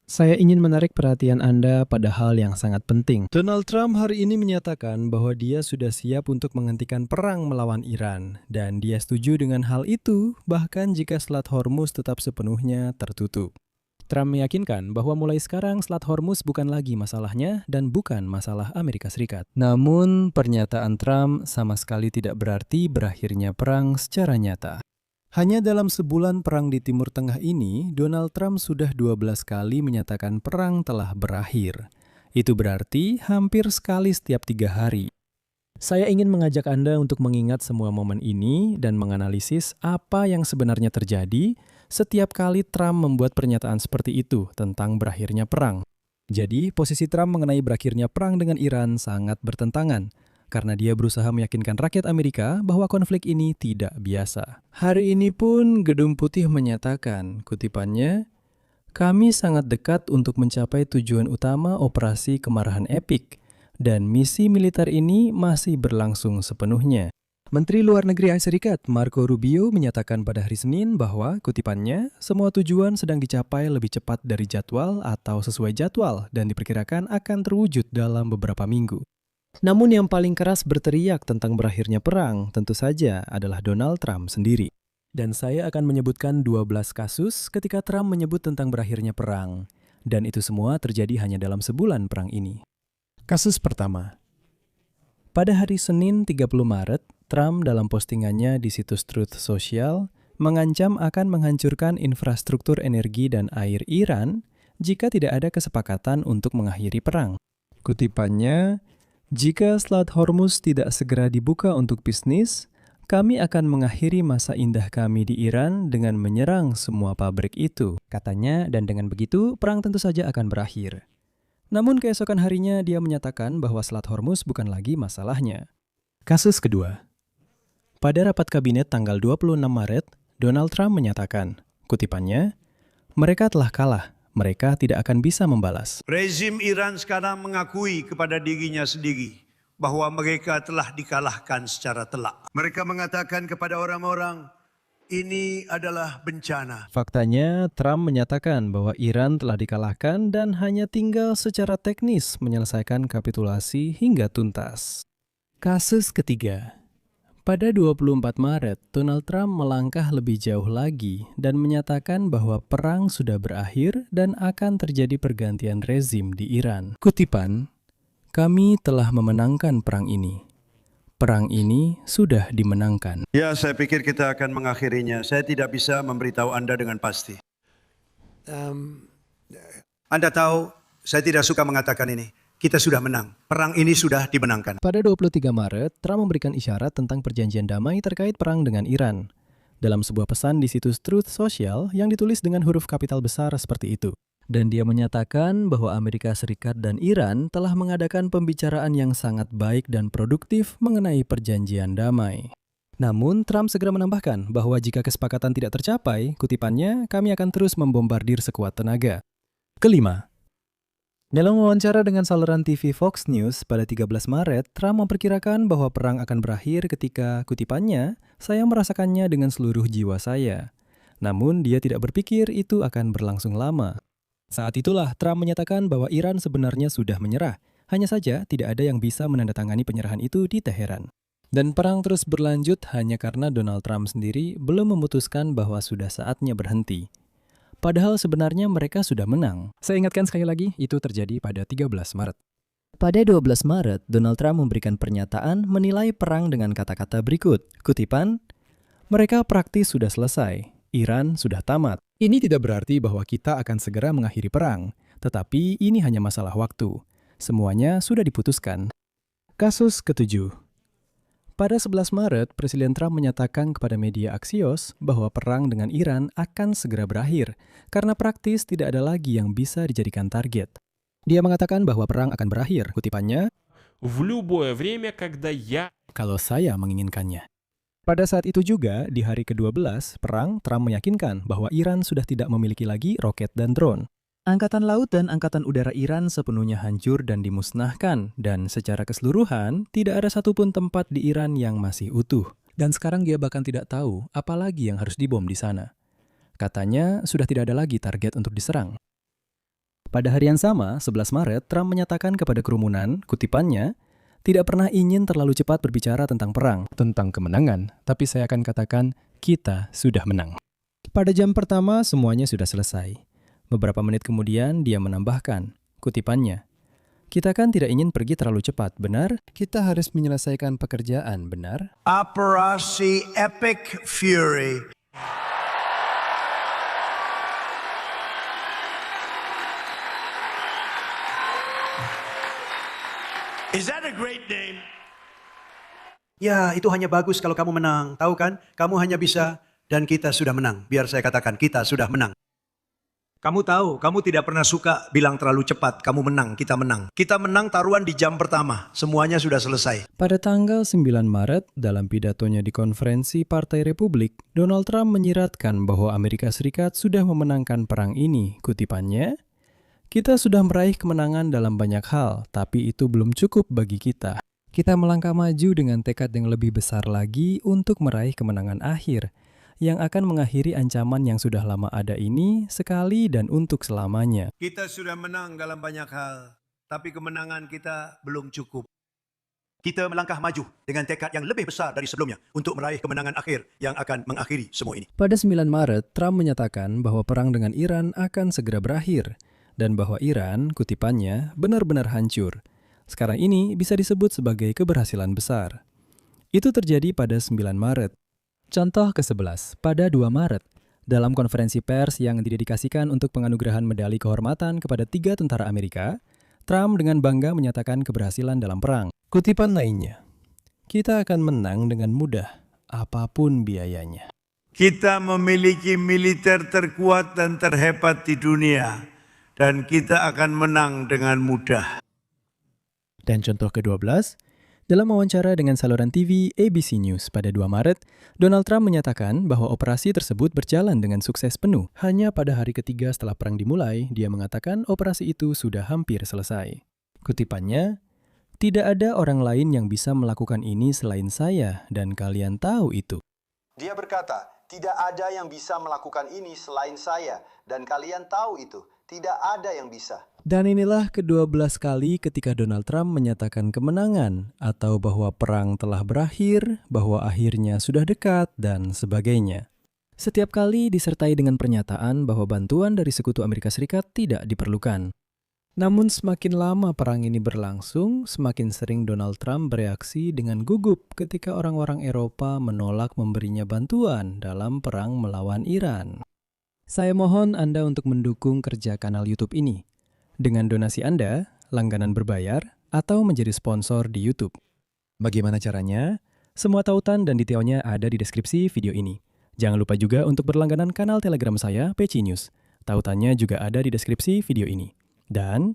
Saya ingin menarik perhatian Anda pada hal yang sangat penting. Donald Trump hari ini menyatakan bahwa dia sudah siap untuk menghentikan perang melawan Iran, dan dia setuju dengan hal itu, bahkan jika Selat Hormuz tetap sepenuhnya tertutup. Trump meyakinkan bahwa mulai sekarang Selat Hormuz bukan lagi masalahnya dan bukan masalah Amerika Serikat. Namun, pernyataan Trump sama sekali tidak berarti berakhirnya perang secara nyata. Hanya dalam sebulan perang di Timur Tengah ini, Donald Trump sudah 12 kali menyatakan perang telah berakhir. Itu berarti hampir sekali setiap 3 hari. Saya ingin mengajak Anda untuk mengingat semua momen ini dan menganalisis apa yang sebenarnya terjadi setiap kali Trump membuat pernyataan seperti itu tentang berakhirnya perang. Jadi, posisi Trump mengenai berakhirnya perang dengan Iran sangat bertentangan, karena dia berusaha meyakinkan rakyat Amerika bahwa konflik ini tidak biasa. Hari ini pun Gedung Putih menyatakan, kutipannya, "Kami sangat dekat untuk mencapai tujuan utama operasi kemarahan epik, dan misi militer ini masih berlangsung sepenuhnya." Menteri Luar Negeri Amerika Serikat Marco Rubio menyatakan pada hari Senin bahwa, kutipannya, "Semua tujuan sedang dicapai lebih cepat dari jadwal atau sesuai jadwal dan diperkirakan akan terwujud dalam beberapa minggu." Namun yang paling keras berteriak tentang berakhirnya perang tentu saja adalah Donald Trump sendiri. Dan saya akan menyebutkan 12 kasus ketika Trump menyebut tentang berakhirnya perang. Dan itu semua terjadi hanya dalam sebulan perang ini. Kasus pertama. Pada hari Senin 30 Maret, Trump dalam postingannya di situs Truth Social mengancam akan menghancurkan infrastruktur energi dan air Iran jika tidak ada kesepakatan untuk mengakhiri perang. Kutipannya, "Jika Selat Hormuz tidak segera dibuka untuk bisnis, kami akan mengakhiri masa indah kami di Iran dengan menyerang semua pabrik itu," katanya, dan dengan begitu perang tentu saja akan berakhir. Namun keesokan harinya dia menyatakan bahwa Selat Hormuz bukan lagi masalahnya. Kasus kedua. Pada rapat kabinet tanggal 26 Maret, Donald Trump menyatakan, kutipannya, "Mereka telah kalah. Mereka tidak akan bisa membalas." Rezim Iran sekarang mengakui kepada dirinya sendiri bahwa mereka telah dikalahkan secara telak. Mereka mengatakan kepada orang-orang, ini adalah bencana. Faktanya, Trump menyatakan bahwa Iran telah dikalahkan dan hanya tinggal secara teknis menyelesaikan kapitulasi hingga tuntas. Kasus ketiga. Pada 24 Maret, Donald Trump melangkah lebih jauh lagi dan menyatakan bahwa perang sudah berakhir dan akan terjadi pergantian rezim di Iran. Kutipan, "Kami telah memenangkan perang ini. Perang ini sudah dimenangkan." Ya, saya pikir kita akan mengakhirinya. Saya tidak bisa memberitahu Anda dengan pasti. Anda tahu, saya tidak suka mengatakan ini. Kita sudah menang. Perang ini sudah dimenangkan. Pada 23 Maret, Trump memberikan isyarat tentang perjanjian damai terkait perang dengan Iran. Dalam sebuah pesan di situs Truth Social yang ditulis dengan huruf kapital besar seperti itu. Dan dia menyatakan bahwa Amerika Serikat dan Iran telah mengadakan pembicaraan yang sangat baik dan produktif mengenai perjanjian damai. Namun, Trump segera menambahkan bahwa jika kesepakatan tidak tercapai, kutipannya, "Kami akan terus membombardir sekuat tenaga." Kelima. Dalam wawancara dengan saluran TV Fox News pada 13 Maret, Trump memperkirakan bahwa perang akan berakhir ketika, kutipannya, "Saya merasakannya dengan seluruh jiwa saya." Namun, dia tidak berpikir itu akan berlangsung lama. Saat itulah Trump menyatakan bahwa Iran sebenarnya sudah menyerah. Hanya saja tidak ada yang bisa menandatangani penyerahan itu di Teheran. Dan perang terus berlanjut hanya karena Donald Trump sendiri belum memutuskan bahwa sudah saatnya berhenti. Padahal sebenarnya mereka sudah menang. Saya ingatkan sekali lagi, itu terjadi pada 13 Maret. Pada 12 Maret, Donald Trump memberikan pernyataan menilai perang dengan kata-kata berikut. Kutipan, "Mereka praktis sudah selesai. Iran sudah tamat. Ini tidak berarti bahwa kita akan segera mengakhiri perang, tetapi ini hanya masalah waktu. Semuanya sudah diputuskan." Kasus ketujuh. Pada 11 Maret, Presiden Trump menyatakan kepada media Axios bahwa perang dengan Iran akan segera berakhir karena praktis tidak ada lagi yang bisa dijadikan target. Dia mengatakan bahwa perang akan berakhir, kutipannya, В любое время, когда я "kalau saya menginginkannya." Pada saat itu juga, di hari ke-12 perang, Trump meyakinkan bahwa Iran sudah tidak memiliki lagi roket dan drone. Angkatan Laut dan Angkatan Udara Iran sepenuhnya hancur dan dimusnahkan, dan secara keseluruhan tidak ada satupun tempat di Iran yang masih utuh. Dan sekarang dia bahkan tidak tahu apa lagi yang harus dibom di sana. Katanya sudah tidak ada lagi target untuk diserang. Pada hari yang sama, 11 Maret, Trump menyatakan kepada kerumunan, kutipannya, tidak pernah ingin terlalu cepat berbicara tentang perang, tentang kemenangan, tapi saya akan katakan, kita sudah menang. Pada jam pertama, semuanya sudah selesai. Beberapa menit kemudian, dia menambahkan, kutipannya, kita kan tidak ingin pergi terlalu cepat, benar? Kita harus menyelesaikan pekerjaan, benar? Operasi Epic Fury. Is that a great name? Ya, itu hanya bagus kalau kamu menang. Tahu kan? Kamu hanya bisa dan kita sudah menang. Biar saya katakan, kita sudah menang. Kamu tahu, kamu tidak pernah suka bilang terlalu cepat. Kamu menang, kita menang. Kita menang taruhan di jam pertama. Semuanya sudah selesai. Pada tanggal 9 Maret, dalam pidatonya di konferensi Partai Republik, Donald Trump menyiratkan bahwa Amerika Serikat sudah memenangkan perang ini. Kutipannya, kita sudah meraih kemenangan dalam banyak hal, tapi itu belum cukup bagi kita. Kita melangkah maju dengan tekad yang lebih besar lagi untuk meraih kemenangan akhir, yang akan mengakhiri ancaman yang sudah lama ada ini sekali dan untuk selamanya. Kita sudah menang dalam banyak hal, tapi kemenangan kita belum cukup. Kita melangkah maju dengan tekad yang lebih besar dari sebelumnya untuk meraih kemenangan akhir yang akan mengakhiri semua ini. Pada 9 Maret, Trump menyatakan bahwa perang dengan Iran akan segera berakhir, dan bahwa Iran, kutipannya, benar-benar hancur. Sekarang ini bisa disebut sebagai keberhasilan besar. Itu terjadi pada 9 Maret. Contoh ke-11, pada 2 Maret, dalam konferensi pers yang didedikasikan untuk penganugerahan medali kehormatan kepada 3 tentara Amerika, Trump dengan bangga menyatakan keberhasilan dalam perang. Kutipan lainnya, kita akan menang dengan mudah, apapun biayanya. Kita memiliki militer terkuat dan terhebat di dunia. Dan kita akan menang dengan mudah. Dan contoh ke-12, dalam wawancara dengan saluran TV ABC News pada 2 Maret, Donald Trump menyatakan bahwa operasi tersebut berjalan dengan sukses penuh. Hanya pada hari ketiga setelah perang dimulai, dia mengatakan operasi itu sudah hampir selesai. Kutipannya, tidak ada orang lain yang bisa melakukan ini selain saya, dan kalian tahu itu. Dia berkata, tidak ada yang bisa melakukan ini selain saya, dan kalian tahu itu. Tidak ada yang bisa. Dan inilah ke-12 kali ketika Donald Trump menyatakan kemenangan, atau bahwa perang telah berakhir, bahwa akhirnya sudah dekat, dan sebagainya. Setiap kali disertai dengan pernyataan bahwa bantuan dari Sekutu Amerika Serikat tidak diperlukan. Namun semakin lama perang ini berlangsung, semakin sering Donald Trump bereaksi dengan gugup ketika orang-orang Eropa menolak memberinya bantuan dalam perang melawan Iran. Saya mohon Anda untuk mendukung kerja kanal YouTube ini dengan donasi Anda, langganan berbayar, atau menjadi sponsor di YouTube. Bagaimana caranya? Semua tautan dan detailnya ada di deskripsi video ini. Jangan lupa juga untuk berlangganan kanal Telegram saya, Peci News. Tautannya juga ada di deskripsi video ini. Dan